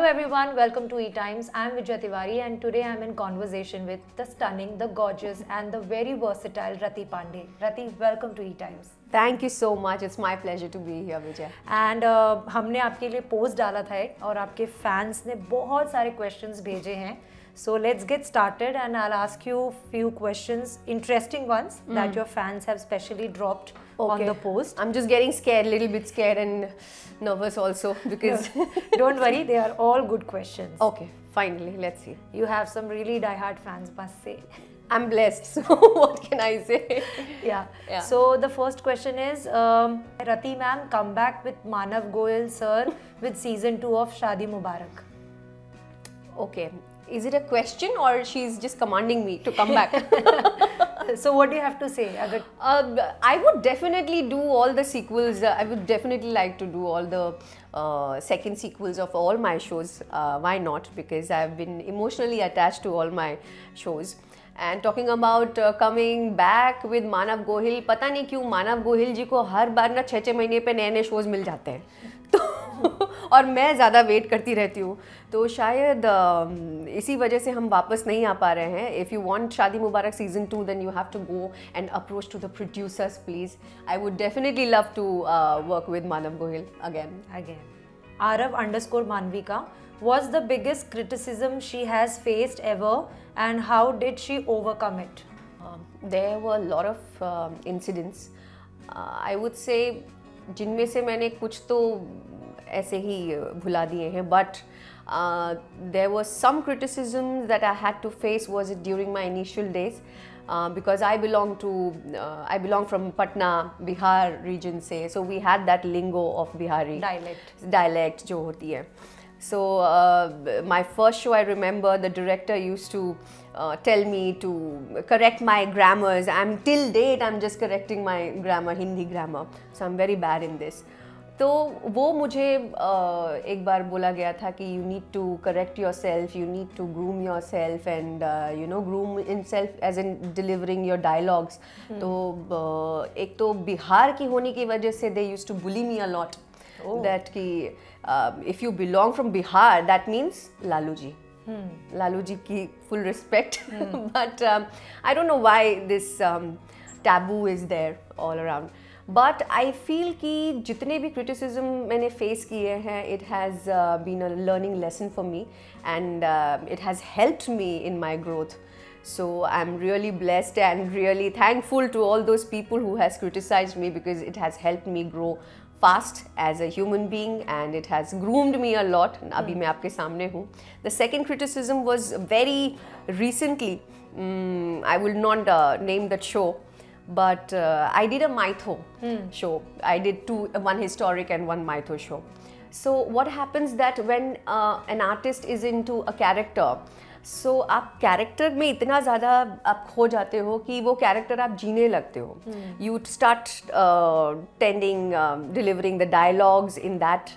everyone, welcome to E-Times. I'm Vijaya Tiwari and today I'm in conversation with the stunning, the gorgeous and the very versatile Rati Pandey. Rati, welcome to E-Times. Thank you so much. It's my pleasure to be here, Vijay. And हमने आपके लिए post डाला था एक और आपके fans ने बहुत सारे क्वेश्चंस भेजे हैं. So let's get started and I'll ask you few questions, interesting ones that your fans have specially dropped on the post. I'm just getting scared, a little bit scared and nervous also because... Don't worry, they are all good questions. Okay, finally, let's see. You have some really die-hard fans, must say. I'm blessed, so what can I say? Yeah. So the first question is, Rati ma'am, come back with Manav Goyal sir with season 2 of Shaadi Mubarak. Okay. Is it a question or she's just commanding me to come back? So what do you have to say? I would definitely do all the sequels. I would definitely like to do all the second sequels of all my shows. Why not? Because I've been emotionally attached to all my shows. And talking about coming back with Manav Goyal, पता नहीं क्यों मानव गोहिल जी को हर बार ना 6-6 महीने पे नए-नए shows मिल जाते हैं. तो और मैं ज़्यादा वेट करती रहती हूँ, तो शायद इसी वजह से हम वापस नहीं आ पा रहे हैं. If you want शादी मुबारक season 2, then you have to go and approach to the producers, please. I would definitely love to work with Manav Goyal again. Arav_Manvika, what's the biggest criticism she has faced ever and how did she overcome it? There were a lot of incidents. I would say जिनमें से मैंने कुछ तो ऐसे ही भुला दिए हैं, but there was some criticism that I had to face was it during my initial days because I belong from Patna, Bihar region से, so we had that lingo of Bihari dialect जो होती है. So my first show, I remember the director used to tell me to correct my grammars. Till date I'm just correcting my grammar, Hindi grammar. So I'm very bad in this. तो वो मुझे एक बार बोला गया था कि you need to correct yourself, you need to groom yourself and groom himself as in delivering your dialogues. तो एक तो बिहार की होने की वजह से they used to bully me a lot. That कि if you belong from Bihar, that means Lalu ji. Lalu ji ki full respect. But I don't know why this taboo is there all around. But I feel कि जितने भी criticism मैंने face किए हैं, it has been a learning lesson for me and it has helped me in my growth. So I'm really blessed and really thankful to all those people who has criticized me because it has helped me grow fast as a human being and it has groomed me a lot. अभी मैं आपके सामने हूँ. The second criticism was very recently. I will not name that show, but I did a mytho show. I did one historic and one mytho show. So what happens that when an artist is into a character, so आप character में इतना ज़्यादा आप खो जाते हो कि वो कैरेक्टर आप जीने लगते हो. You start delivering the dialogues in that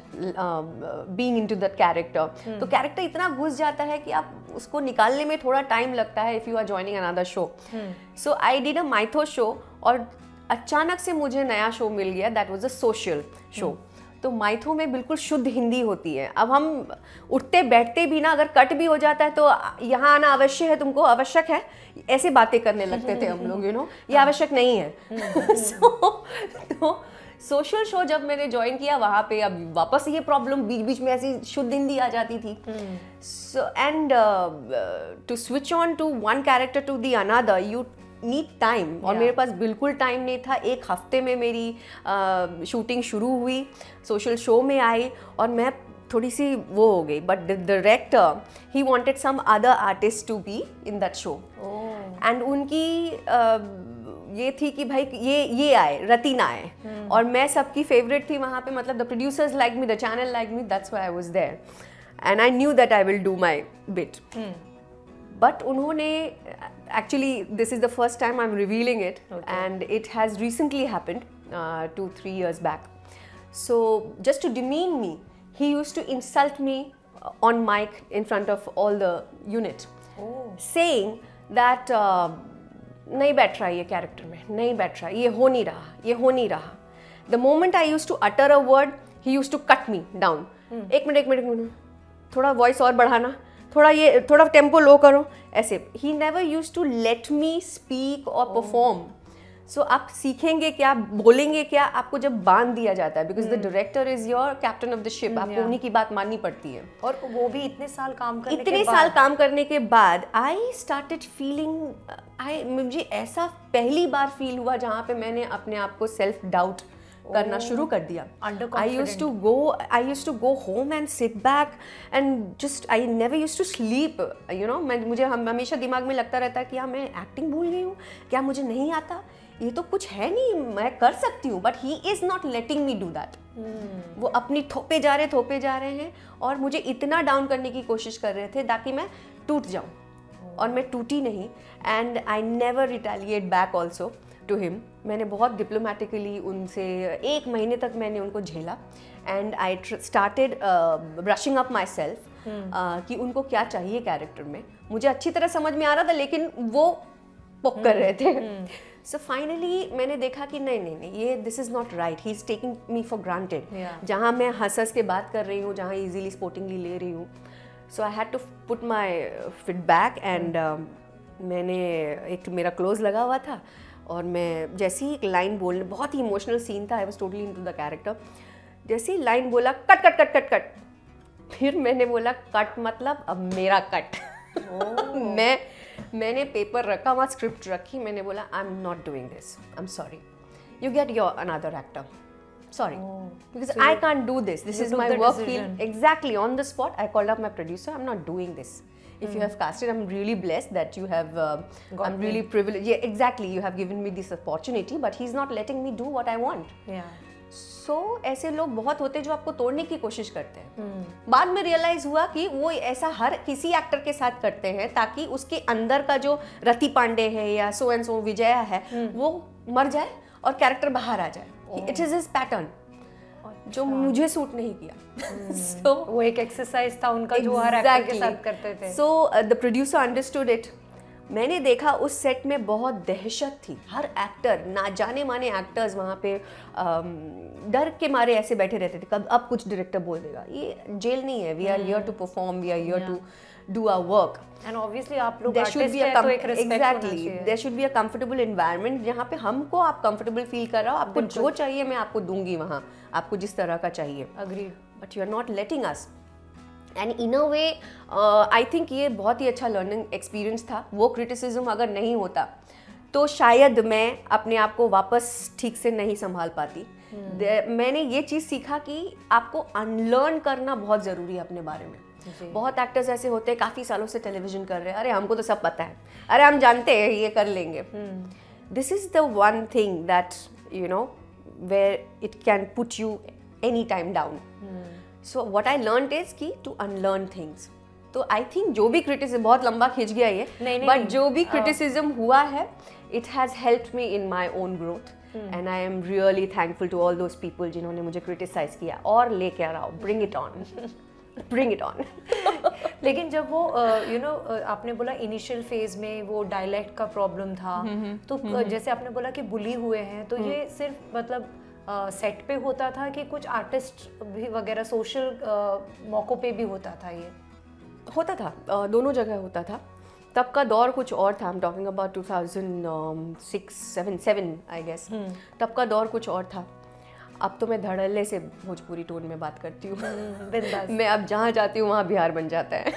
being into that character. तो कैरेक्टर इतना घुस जाता है कि आप उसको निकालने में थोड़ा टाइम लगता है if you are joining another show. So I did a mytho show और अचानक से मुझे नया शो मिल गया, that was a social show. तो माइथो में बिल्कुल शुद्ध हिंदी होती है. अब हम उठते बैठते भी ना अगर कट भी हो जाता है तो यहाँ आना अवश्य है, तुमको आवश्यक है, ऐसे बातें करने लगते थे हम लोग, ये आवश्यक नहीं है. तो सोशल शो जब मैंने ज्वाइन किया वहाँ पे अब वापस ये प्रॉब्लम बीच बीच में ऐसी शुद्ध हिंदी आ जाती थी. So and to switch on to one character to the another you need time और मेरे पास बिल्कुल टाइम नहीं था. एक हफ्ते में मेरी शूटिंग शुरू हुई, सोशल शो में आई और मैं थोड़ी सी वो हो गई. But the director he wanted some other artist to be in that show and उनकी ये थी कि भाई ये आए, रति ना आए. और मैं सबकी फेवरेट थी वहाँ पे, मतलब the producers like me, the channel like me, that's why I was there and I knew that I will do my bit. But उन्होंने actually this is the first time I'm revealing it, and it has recently happened 2-3 years back. So just to demean me, he used to insult me on mic in front of all the unit, saying that नहीं बैठ रहा ये character में, नहीं बैठ रहा, ये हो नहीं रहा. The moment I used to utter a word, he used to cut me down. एक मिनट थोड़ा वॉइस और बढ़ाना, थोड़ा टेम्पो लो करो, ऐसे. He never used to let me speak और परफॉर्म. सो आप सीखेंगे क्या, बोलेंगे क्या, आपको जब बांध दिया जाता है, because the director is your captain of the ship. आपको उन्हीं की बात माननी पड़ती है. और वो भी इतने साल काम करने के बाद आई स्टार्टेड फीलिंग, मुझे ऐसा पहली बार फील हुआ जहाँ पे मैंने अपने आप को सेल्फ डाउट करना शुरू कर दिया. I used to go home and sit back and just, I never used to sleep, you know. मुझे हमेशा दिमाग में लगता रहता है कि मैं एक्टिंग भूल गई हूँ क्या, मुझे नहीं आता, ये तो कुछ है नहीं, मैं कर सकती हूँ. But he is not letting me do that. वो अपनी थोपे जा रहे हैं और मुझे इतना डाउन करने की कोशिश कर रहे थे ताकि मैं टूट जाऊँ. और मैं टूटी नहीं. And I never retaliate back also to him. मैंने बहुत डिप्लोमेटिकली उनसे 1 महीने तक मैंने उनको झेला. And I started brushing up my self कि उनको क्या चाहिए कैरेक्टर में. मुझे अच्छी तरह समझ में आ रहा था लेकिन वो पोक कर रहे थे. सो फाइनली मैंने देखा कि नहीं, ये this is not right. He is taking me for granted. जहाँ मैं हंस के बात कर रही हूँ, जहाँ ईजिली स्पोर्टिंगली ले रही हूँ. So I had to put my feet back and मैंने एक मेरा क्लोज लगा हुआ था और मैं जैसे ही एक लाइन बोलने, बहुत ही इमोशनल सीन था, I was totally into the character. जैसे ही लाइन बोला cut cut cut cut cut, फिर मैंने बोला कट मतलब अब मेरा कट. मैंने पेपर रखा, वहाँ स्क्रिप्ट रखी, मैंने बोला आई am not doing this, I am sorry, you get your another actor, sorry, because I can't do this, this is my work field. Exactly, on the spot I called up my producer, I'm not doing this. If you have casted, I'm really blessed that you have I'm really privileged. Yeah, exactly, you have given me this opportunity, but he's not letting me do what I want. Yeah. So ऐसे लोग बहुत होते हैं जो आपको तोड़ने की कोशिश करते हैं. बाद में रियलाइज हुआ कि वो ऐसा हर किसी एक्टर के साथ करते हैं ताकि उसके अंदर का जो रति पांडे है या सो एंड सो विजया है वो मर जाए और कैरेक्टर बाहर आ जाए. इट इज हिज पैटर्न जो मुझे सूट नहीं किया. So वो एक एक्सरसाइज था उनका जो हर एक्टर के साथ करते थे. So the producer understood it. मैंने देखा उस सेट में बहुत दहशत थी. हर एक्टर, ना जाने माने एक्टर्स वहाँ पे डर के मारे ऐसे बैठे रहते थे, कब अब कुछ डायरेक्टर बोल देगा. ये जेल नहीं है. We are here to perform, we are here to do our work. And obviously आप लोग artist हैं तो एक respect होना चाहिए. There should be a comfortable environment जहाँ पे हमको आप comfortable feel कर रहे हो. आपको जो चाहिए मैं आपको दूंगी वहाँ, आपको जिस तरह का चाहिए. Agreed. But you are not letting us. And in a way, I think ये बहुत ही अच्छा learning experience था. वो criticism अगर नहीं होता तो शायद मैं अपने आप को वापस ठीक से नहीं संभाल पाती. मैंने ये चीज़ सीखा कि आपको अनलर्न करना बहुत ज़रूरी है अपने बारे में. बहुत एक्टर्स ऐसे होते हैं काफ़ी सालों से टेलीविजन कर रहे हैं, अरे हमको तो सब पता है, अरे हम जानते हैं ये कर लेंगे. This is the one thing that you know where it can put you any time down. So what I learned is कि टू अनलर्न थिंग्स. तो आई थिंक जो भी क्रिटिसिज्म, बहुत लंबा खिंच गया ये, बट जो भी क्रिटिसिज्म हुआ है it has helped me in my own growth. And I am really thankful to all those people जिन्होंने मुझे क्रिटिसाइज किया. और लेके आ रहा हूँ, bring it on. Bring it on. लेकिन जब वो यू नो आपने बोला इनिशियल फेज में वो डायलेक्ट का प्रॉब्लम था, तो जैसे आपने बोला कि बुली हुए हैं, तो ये सिर्फ मतलब सेट पे होता था कि कुछ आर्टिस्ट भी वगैरह सोशल मौक़ों पे भी होता था? ये होता था, दोनों जगह होता था. तब का दौर कुछ और था. I am talking about 2006-7 I guess. तब का दौर कुछ और था. अब तो मैं धड़ल्ले से भोजपुरी टोन में बात करती हूँ. मैं अब जहाँ जाती हूँ वहाँ बिहार बन जाता है.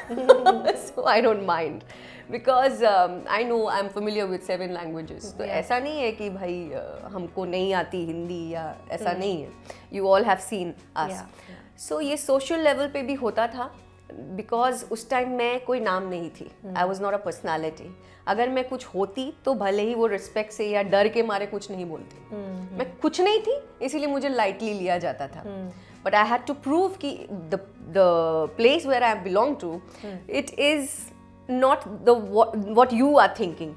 So I don't mind because I know I am familiar with 7 languages. तो ऐसा नहीं है कि भाई हमको नहीं आती हिंदी या ऐसा नहीं है. यू ऑल हैव सीन अस. सो ये सोशल लेवल पे भी होता था बिकॉज उस टाइम मैं कोई नाम नहीं थी. I was not a personality. अगर मैं कुछ होती तो भले ही वो रिस्पेक्ट से या डर के मारे कुछ नहीं बोलती. मैं कुछ नहीं थी इसीलिए मुझे लाइटली लिया जाता था. But I had to prove कि the place where I belong to it is not what you are thinking.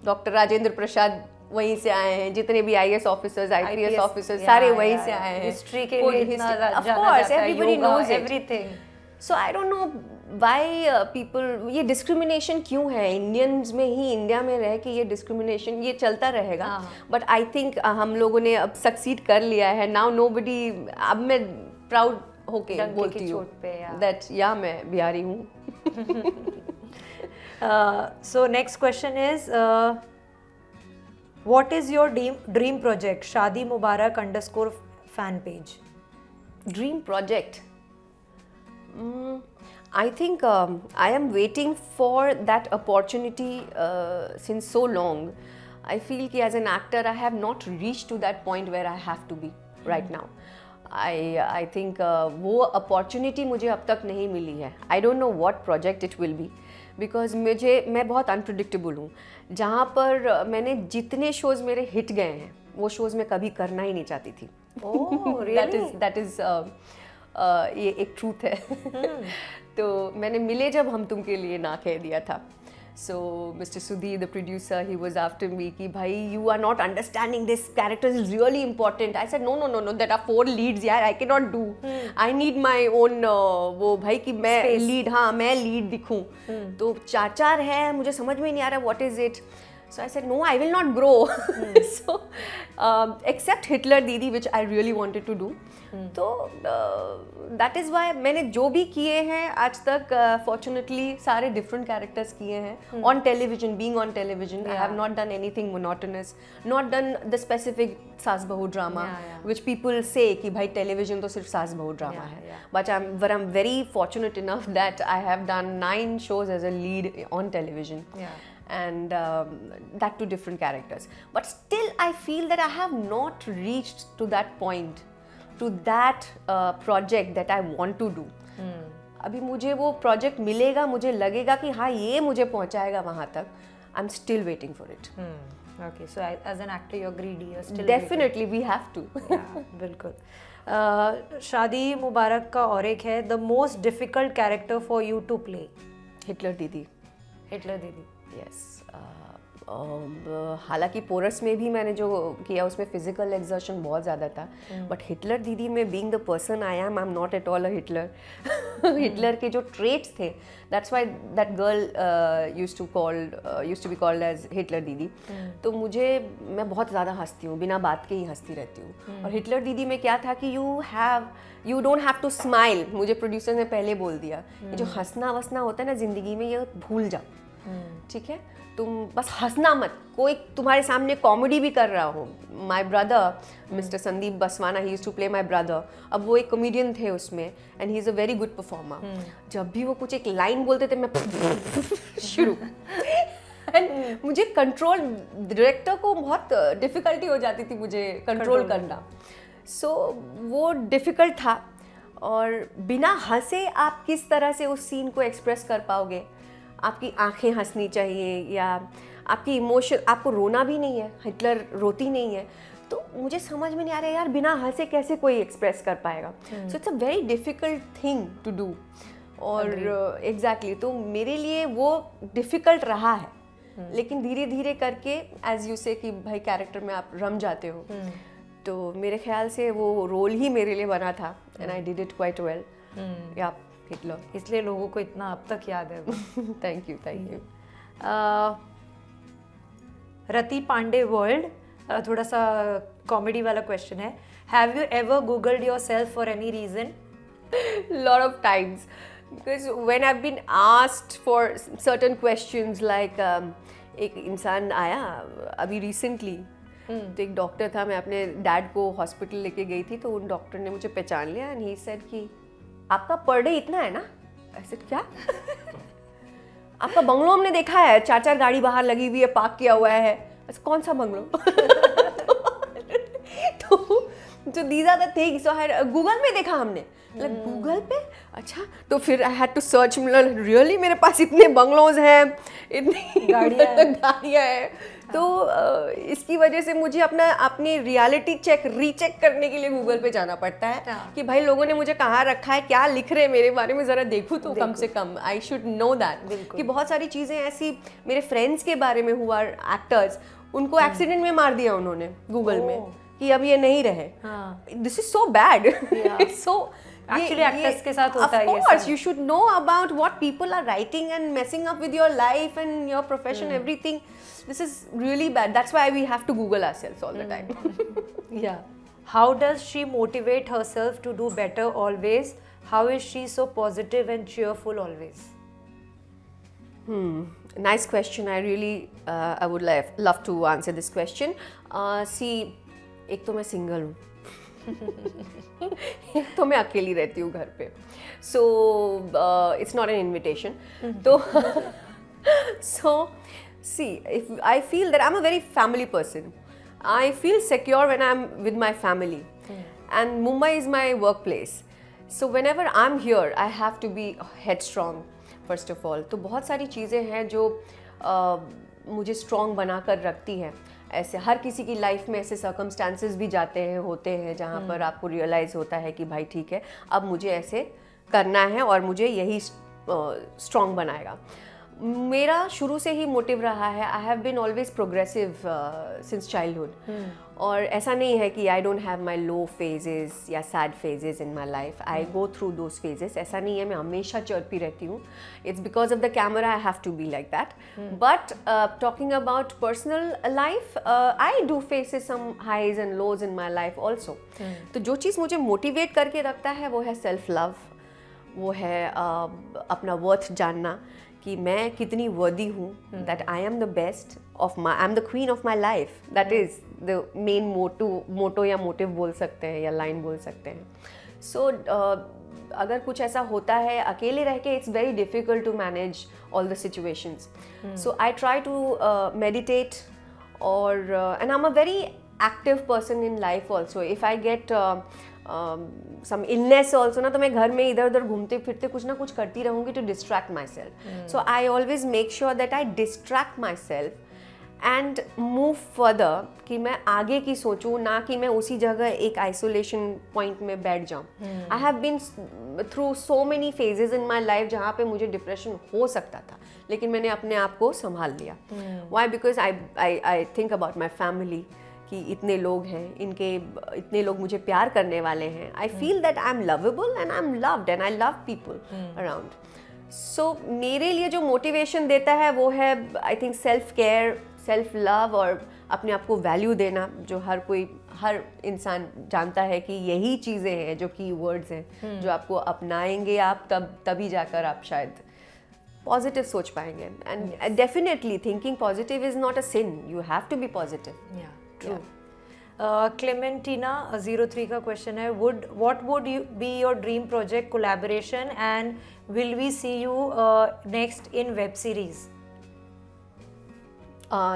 Doctor Rajendra Prasad वहीं से आए हैं, जितने भी IAS ऑफिसर्स, IPS ऑफिसर्स सारे वहीं से आए हैं. हिस्ट्री के लिए इतना जाना जाता है, everybody knows everything. So I don't know why people, ये डिस्क्रिमिनेशन क्यों है इंडियंस में ही, इंडिया में रह के ये डिस्क्रिमिनेशन ये चलता रहेगा. बट आई थिंक हम लोगों ने अब सक्सीड कर लिया है. नाउ नोबडी, अब मैं प्राउड होके डंके बोलती की हूँ चोट पे, या दैट या मैं बिहारी हूँ. So next question is, what is your dream project? Shadi Mubarak _ fan page. Dream project. I think I am waiting for that opportunity since so long. I feel कि as an actor I have not reached to that point where I have to be right now. I think वो opportunity मुझे अब तक नहीं मिली है. I don't know what project it will be because मैं बहुत unpredictable हूँ. जहाँ पर मैंने जितने shows मेरे hit गए हैं वो shows मैं कभी करना ही नहीं चाहती थी. Oh, really? that is ये एक ट्रूथ है. तो मैंने मिले जब हम तुम के लिए ना कह दिया था. So Mr. Sudhir, the producer, he was after me कि भाई you are not understanding this character is really important. I said no, there are 4 leads यार, I cannot do. I need my own वो भाई कि मैं lead, हाँ मैं lead दिखूं. तो 4 है, मुझे समझ में नहीं आ रहा what is it. So I said no, I will not grow. So except Hitler Didi, which I really wanted to do. तो that is why मैंने जो भी किए हैं आज तक fortunately सारे different characters किए हैं on television, being on television. I have not done anything monotonous, not done the specific सास बहू drama, which people say कि भाई television तो सिर्फ सास बहू drama है. But I'm very fortunate enough that I have done 9 shows as a lead on television. And that to different characters. But still I feel that I have not reached to that point, to that project that I want to do. अभी मुझे वो project मिलेगा, मुझे लगेगा कि हाँ ये मुझे पहुंचाएगा वहाँ तक. I'm still waiting for it. Okay, so as an actor you're greedy, you're still definitely waiting. We have to. Yeah, बिल्कुल. शादी मुबारक का और एक है, the most difficult character for you to play. Hitler Didi. Hitler Didi. Yes. हालांकि porous में भी मैंने जो किया उसमें फिजिकल एक्सर्शन बहुत ज़्यादा था, बट हिटलर दीदी में being the person I am not at all a Hitler. Hitler के जो ट्रेट्स थे, that's why that girl used to be called as Hitler दीदी. तो मैं बहुत ज़्यादा हंसती हूँ, बिना बात के ही हंसती रहती हूँ. और हिटलर दीदी में क्या था कि you don't have to smile. मुझे प्रोड्यूसर ने पहले बोल दिया जो हंसना वसना होता है ना ज़िंदगी में, ये भूल जाओ. ठीक है, तुम बस हंसना मत. कोई तुम्हारे सामने कॉमेडी भी कर रहा हो. My brother mister Sandeep Baswana, he used to play my brother. अब वो एक कॉमेडियन थे उसमें and he is a very good performer. जब भी वो कुछ एक लाइन बोलते थे मैं शुरू. एंड मुझे कंट्रोल, डायरेक्टर को बहुत डिफ़िकल्टी हो जाती थी मुझे कंट्रोल करना. सो वो डिफ़िकल्ट था. और बिना हंसे आप किस तरह से उस सीन को एक्सप्रेस कर पाओगे. आपकी आंखें हंसनी चाहिए या आपकी इमोशन, आपको रोना भी नहीं है. हिटलर रोती नहीं है. तो मुझे समझ में नहीं आ रहा यार बिना हंसे कैसे कोई एक्सप्रेस कर पाएगा. So it's a very difficult thing to do. और एग्जैक्टली तो मेरे लिए वो डिफ़िकल्ट रहा है. लेकिन धीरे धीरे करके एज यू से कि भाई कैरेक्टर में आप रम जाते हो. तो मेरे ख्याल से वो रोल ही मेरे लिए बना था and I did it quite well. या हिटलर, इसलिए लोगों को इतना अब तक याद है. Thank you. Rati Pandey world, थोड़ा सा कॉमेडी वाला क्वेश्चन है. Have you ever googled yourself for any reason? Lot of times, because when I have been asked for certain questions like एक इंसान आया अभी रिसेंटली. तो एक डॉक्टर था, मैं अपने डैड को हॉस्पिटल लेके गई थी, तो उन डॉक्टर ने मुझे पहचान लिया एंड ही सेड कि आपका पर डे इतना है ना. ऐसे क्या? आपका बंगलो हमने देखा है, 4 गाड़ी बाहर लगी हुई है, पार्क किया हुआ है. ऐसे कौन सा बंगलो? तो these are the things. So Google में देखा हमने. गूगल पे अच्छा. तो फिर I had to search. Really मेरे पास इतने बंगलोज हैं, इतनी गाड़ियाँ हैं. तो इसकी वजह से मुझे अपनी रियलिटी रीचेक करने के लिए गूगल पे जाना पड़ता है कि भाई लोगों ने मुझे कहाँ रखा है, क्या लिख रहे हैं मेरे बारे में, ज़रा देखूँ तो कम से कम आई शुड नो दैट. कि बहुत सारी चीज़ें ऐसी मेरे फ्रेंड्स के बारे में हुआ, एक्टर्स, उनको एक्सीडेंट में मार दिया उन्होंने गूगल में कि अब ये नहीं रहे. This is so bad. So Actually, actors के साथ होता है ये. Of course, you should know about what people are writing and messing up with your life and your profession, everything. This is really bad. That's why we have to Google ourselves all the time. Yeah. How does she motivate herself to do better always? How is she so positive and cheerful always? Nice question. I really I would love to answer this question. See, एक तो मैं single हूँ, एक तो मैं अकेली रहती हूँ घर पे, so it's not an invitation. तो so see, if I feel that I'm a very family person, I feel secure when I'm with my family, and Mumbai is my workplace. So whenever I'm here, I have to be headstrong. First of all तो बहुत सारी चीज़ें हैं जो मुझे strong बना कर रखती हैं. ऐसे हर किसी की लाइफ में ऐसे सर्कमस्टांसेस भी जाते हैं, होते हैं, जहाँ पर आपको रियलाइज़ होता है कि भाई ठीक है, अब मुझे ऐसे करना है और मुझे यही स्ट्रॉन्ग बनाएगा. मेरा शुरू से ही मोटिव रहा है, I have been always progressive since childhood. और ऐसा नहीं है कि I don't have my low phases या sad phases in my life. I go through those phases. ऐसा नहीं है मैं हमेशा चर्पी रहती हूँ. It's because of the camera I have to be like that. But talking about personal life, I do faces some highs and lows in my life also. तो जो चीज़ मुझे मोटिवेट करके रखता है वो है सेल्फ लव, वो है अपना वर्थ जानना कि मैं कितनी वर्दी हूँ, that I am the best of my, I am the queen of my life. That is the main motto या मोटिव बोल सकते हैं या लाइन बोल सकते हैं. सो अगर कुछ ऐसा होता है अकेले रह के, it's very difficult to manage all the situations. So I try to meditate और and I am a very active person in life also. If I get some illness also ना, तो मैं घर में इधर उधर घूमते फिरते कुछ ना कुछ करती रहूँगी to distract myself. So I always make sure that I distract myself and move further, कि मैं आगे की सोचूँ, ना कि मैं उसी जगह एक isolation point में बैठ जाऊँ. I have been through so many phases in my life जहाँ पे मुझे depression हो सकता था, लेकिन मैंने अपने आप को संभाल लिया. Why? Because I think about my family, कि इतने लोग हैं, इतने लोग मुझे प्यार करने वाले हैं. I feel that I am lovable and I am loved and I love people around. So मेरे लिए जो मोटिवेशन देता है वो है I think self care, self love और अपने आप को वैल्यू देना, जो हर इंसान जानता है कि यही चीज़ें हैं जो की वर्ड्स हैं, जो आपको अपनाएंगे आप तभी जाकर आप शायद पॉजिटिव सोच पाएंगे. And definitely thinking positive is not a sin, you have to be positive. True. Clementina 03 का क्वेश्चन है, what would be your dream project collaboration and will we see you next in web series?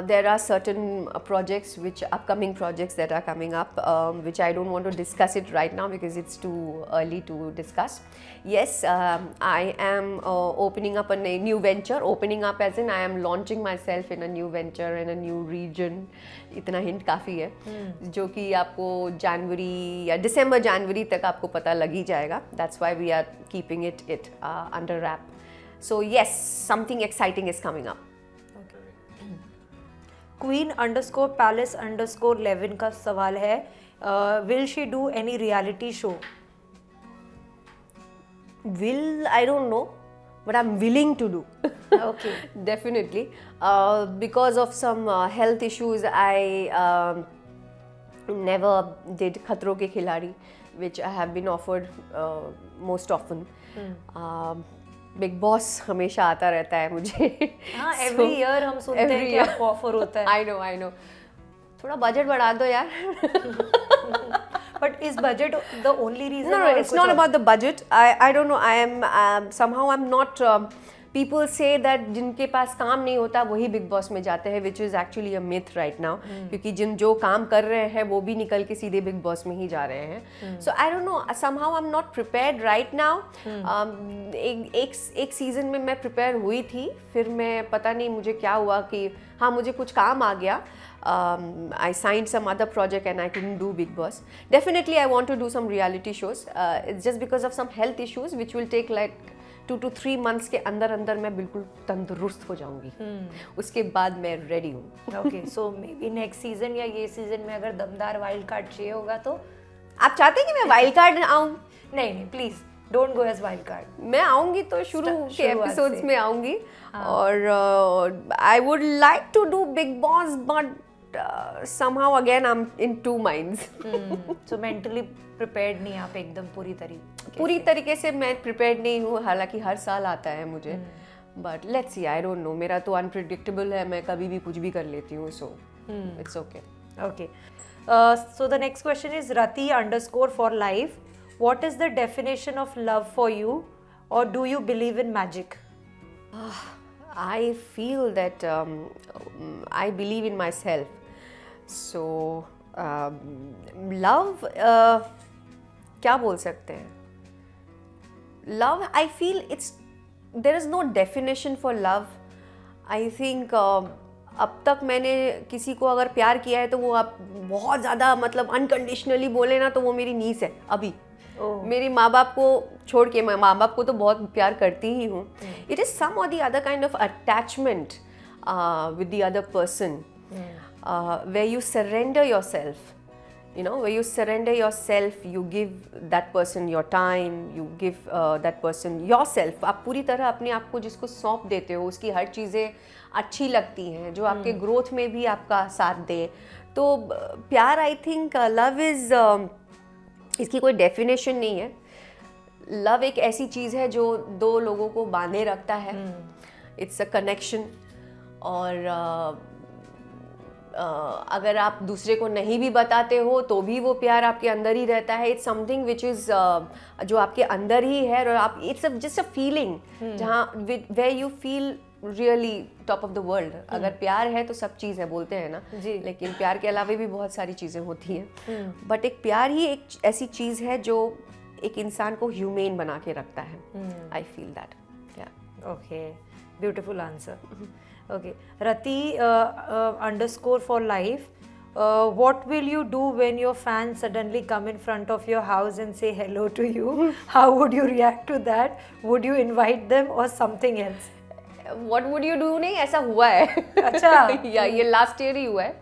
There are certain projects, upcoming projects that are coming up, which I don't want to discuss it right now because it's too early to discuss. Yes, I am opening up a new venture. Opening up as in I am launching myself in a new venture in a new region. इतना hint काफ़ी है, जो कि आपको जनवरी या जनवरी तक आपको पता लग ही जाएगा. That's why we are keeping it under wrap. So yes, something exciting is coming up. Queen_Palace_11 का सवाल है, will she do any reality show? I don't know, but I'm willing to do. Okay. Definitely. Because of some health issues, I never did Khatron Ke Khiladi, which I have been offered most often. Big boss हमेशा आता रहता है मुझे. हाँ, every year हम सुनते हैं कि आपको ऑफर होता है. आई नो थोड़ा बजट बढ़ा दो यार. But is budget the only reason? No, it's not about the budget. I don't know. I am somehow I'm not. People say that जिनके पास काम नहीं होता वही बिग बॉस में जाते हैं, which is actually a myth right now. क्योंकि जो काम कर रहे हैं वो भी निकल के सीधे बिग बॉस में ही जा रहे हैं. So I don't know. Somehow I'm not prepared right now. एक सीजन में मैं प्रिपेयर हुई थी, फिर मैं पता नहीं मुझे क्या हुआ कि हाँ मुझे कुछ काम आ गया. I signed some other project and I couldn't do Big Boss. Definitely I want to do some reality shows. It's just because of some health issues which will take like 2 to 3 months के अंदर मैं बिल्कुल तंदुरुस्त हो जाऊंगी. उसके बाद मैं रेडी हूँ. Okay, so maybe next season या ये सीजन में अगर दमदार वाइल्ड कार्ड चाहिए होगा तो आप चाहते हैं कि मैं वाइल्ड कार्ड आऊँ? नहीं please don't go as wild card. मैं आऊँगी तो शुरू के एपिसोड्स में आऊँगी. और I would like to do Bigg Boss but somehow again I'm in two minds. So mentally prepared नहीं आप एकदम पूरी तरीके से मैं prepared नहीं हूँ, हालांकि हर साल आता है मुझे, but let's see, I don't know, मेरा तो unpredictable है, मैं कभी भी कुछ भी कर लेती हूँ, so it's okay. Okay. So the next question is Rati_for_life. What is the definition of love for you, or do you believe in magic? I feel that I believe in myself. So love, क्या बोल सकते हैं? Love, I feel there is no definition for love. I think अब तक मैंने किसी को अगर प्यार किया है तो वो आप बहुत ज़्यादा मतलब अनकंडीशनली बोले ना तो वो मेरी नीस है अभी. मेरी माँ बाप को छोड़ के, मैं माँ बाप को तो बहुत प्यार करती ही हूँ. इट इज़ सम और the other kind of attachment with the other person, where you surrender yourself, you know, where you surrender yourself, you give that person your time, you give that person yourself. आप पूरी तरह अपने आप को जिसको सौंप देते हो, उसकी हर चीज़ें अच्छी लगती हैं, जो आपके ग्रोथ में भी आपका साथ दे. तो प्यार, आई थिंक लव इज़, इसकी कोई डेफिनेशन नहीं है. लव एक ऐसी चीज़ है जो दो लोगों को बांधे रखता है. It's a connection. और अगर आप दूसरे को नहीं भी बताते हो तो भी वो प्यार आपके अंदर ही रहता है. इट्स समथिंग विच इज़ जो आपके अंदर ही है, और आप इट्स जस्ट अ फीलिंग जहाँ where you feel really top of the world. अगर प्यार है तो सब चीज़ है बोलते हैं ना, लेकिन प्यार के अलावा भी बहुत सारी चीज़ें होती हैं. बट एक प्यार ही एक ऐसी चीज़ है जो एक इंसान को ह्यूमेन बना के रखता है. आई feel that. Okay, beautiful answer. Okay, Rati_for_life. What will you do when your fans suddenly come in front of your house and say hello to you? How would you react to that? Would you invite them or something else? What would you do? नहीं, ऐसा हुआ है. अच्छा. या ये last year ही हुआ है.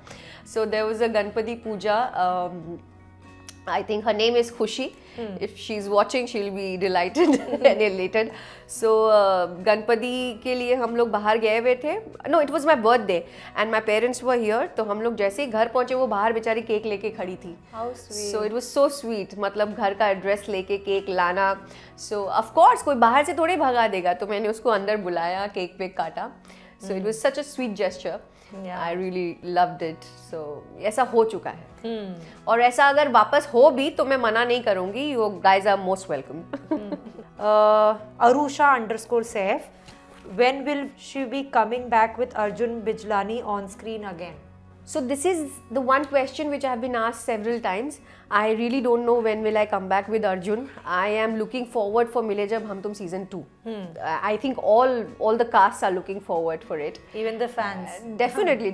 So there was a Ganpati Puja. I think her name is Khushi. If she's watching, she'll be delighted and elated. So Ganpati के लिए हम लोग बाहर गए हुए थे. No, it was my birthday and my parents were here. तो हम लोग जैसे ही घर पहुँचे वो बाहर बेचारी केक लेके खड़ी थी. How sweet. So it was so sweet. मतलब घर का एड्रेस लेके केक लाना. So of course कोई बाहर से थोड़े भगा देगा, तो मैंने उसको अंदर बुलाया, केक पे काटा. So it was such a sweet gesture. I really loved it. So ऐसा हो चुका है. और ऐसा अगर वापस हो भी तो मैं मना नहीं करूँगी. You guys are most welcome. Arusha_Saif. When will she be coming back with Arjun Bijlani on screen again? So this is the one question which I have been asked several times. I really don't know when will I come back with Arjun. I am looking forward for Mile Jab Hum Tum season 2. I think all the casts are looking forward for it. Even the fans. Definitely,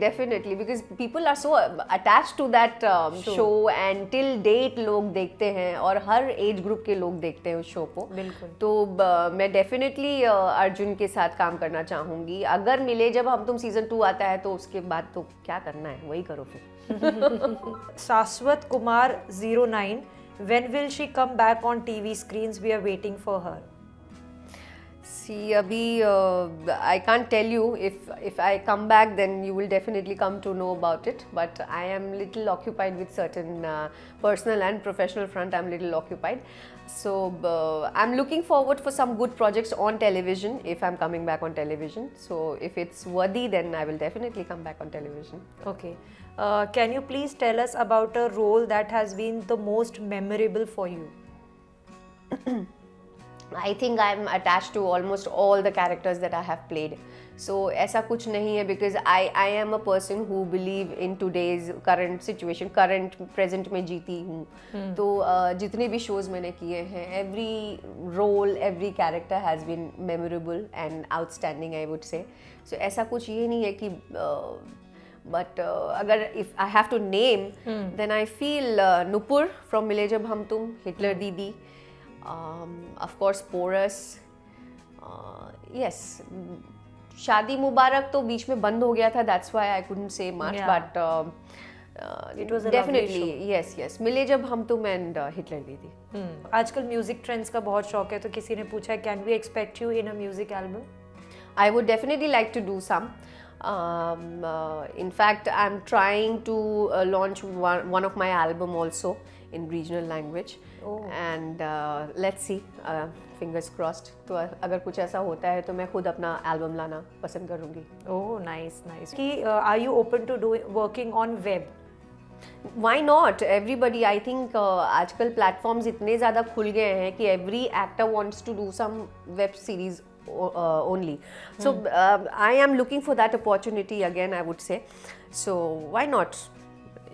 because people are so attached to that show, and till date लोग देखते हैं और हर age group के लोग देखते हैं उस show को. बिल्कुल. तो मैं डेफिनेटली अर्जुन के साथ काम करना चाहूँगी. अगर मिले जब हम तुम सीजन 2 आता है तो उसके बाद तो क्या करना है वही करो फिर. Shashwat Kumar 09. When will she come back on TV screens? We are waiting for her. See, abhi I can't tell you. If I come back, then you will definitely come to know about it. But I am little occupied with certain personal and professional front. I'm little occupied. So I'm looking forward for some good projects on television if I'm coming back on television. So if it's worthy, then I will definitely come back on television. Okay. Can you please tell us about a role that has been the most memorable for you? I think I'm attached to almost all the characters that I have played. So ऐसा कुछ नहीं है, because I am a person who believe in today's current situation, current present में जीती हूँ. तो जितने भी shows मैंने किए हैं, every role, every character has been memorable and outstanding, I would say. So ऐसा कुछ ये नहीं है कि but अगर if I have to name, then I feel Nupur from Mile Jab Hum Tum, Hitler Didi. Of course Porus. Yes, शादी मुबारक तो बीच में बंद हो गया था, that's why I couldn't say much. But it was a definitely yes मिले जब हम तुम and Hitler Didi. आजकल म्यूजिक ट्रेंड्स का बहुत शौक है, तो किसी ने पूछा can we expect you in a music album? I would definitely like to do some. In fact, I'm trying to launch one of my album also in regional language. And let's see, fingers crossed. तो अगर कुछ ऐसा होता है तो मैं खुद अपना एल्बम लाना पसंद करूँगी. Oh, nice, nice. कि are you open to working on web? Why not? Everybody, I think आजकल platforms इतने ज़्यादा खुल गए हैं कि every actor wants to do some web series only. So I am looking for that opportunity again, I would say. So why not?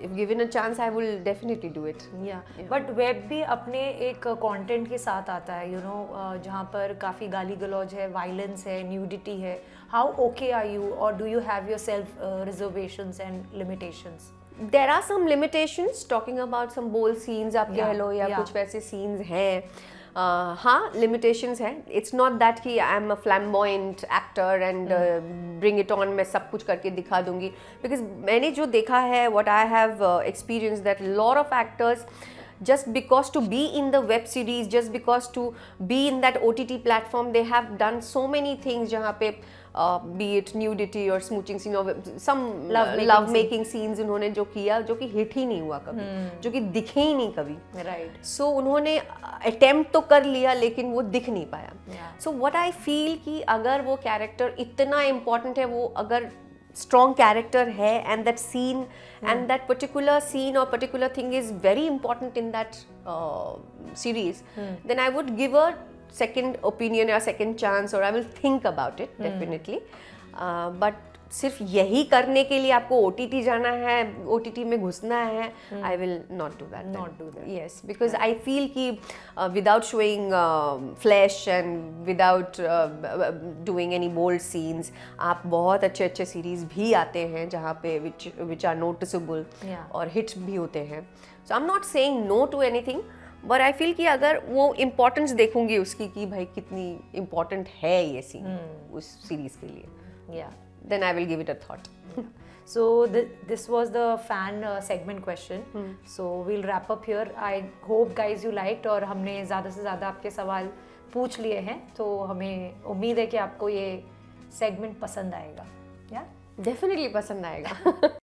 If given a chance, I will definitely do it. Yeah. But web भी अपने एक content के साथ आता है, you know, जहाँ पर काफ़ी गाली गलौज है, वायलेंस है, न्यूडिटी है. How okay are you, or do you have your self reservations and limitations? There are some limitations. Talking about some bold scenes, आप कह लो या कुछ वैसे scenes हैं. हाँ, limitations हैं. It's not that कि I am a flamboyant actor and bring it on, मैं सब कुछ करके दिखा दूँगी. Because मैंने जो देखा है, what I have experienced, that lot of actors, just because to be in the web series, just because to be in that OTT platform, they have done so many things जहाँ पे be it nudity or smooching scene or some love making scenes उन्होंने जो किया, जो कि hit ही नहीं हुआ कभी, जो कि दिखे ही नहीं कभी. Right. So उन्होंने attempt तो कर लिया लेकिन वो दिख नहीं पाया. So what I feel कि अगर वो कैरेक्टर इतना important है, वो अगर strong character है and that scene and that particular scene or particular thing is very important in that series, then I would give a second opinion or second chance, or I will think about it definitely. But सिर्फ यही करने के लिए आपको OTT जाना है, OTT में घुसना है, I will not do that. Not do that. Yes, because I feel कि without showing flesh and without doing any bold scenes, आप बहुत अच्छे अच्छे series भी आते हैं जहाँ पे which are noticeable और hits भी होते हैं. So I'm not saying no to anything, but I feel कि अगर वो importance देखूंगी उसकी कि भाई कितनी important है ये scene उस series के लिए. Yeah. Then I will give it a thought. So this was the fan segment question. So we'll wrap up here. I hope guys you liked, और हमने ज़्यादा से ज़्यादा आपके सवाल पूछ लिए हैं, तो हमें उम्मीद है कि आपको ये segment पसंद आएगा. Yeah? Definitely पसंद आएगा.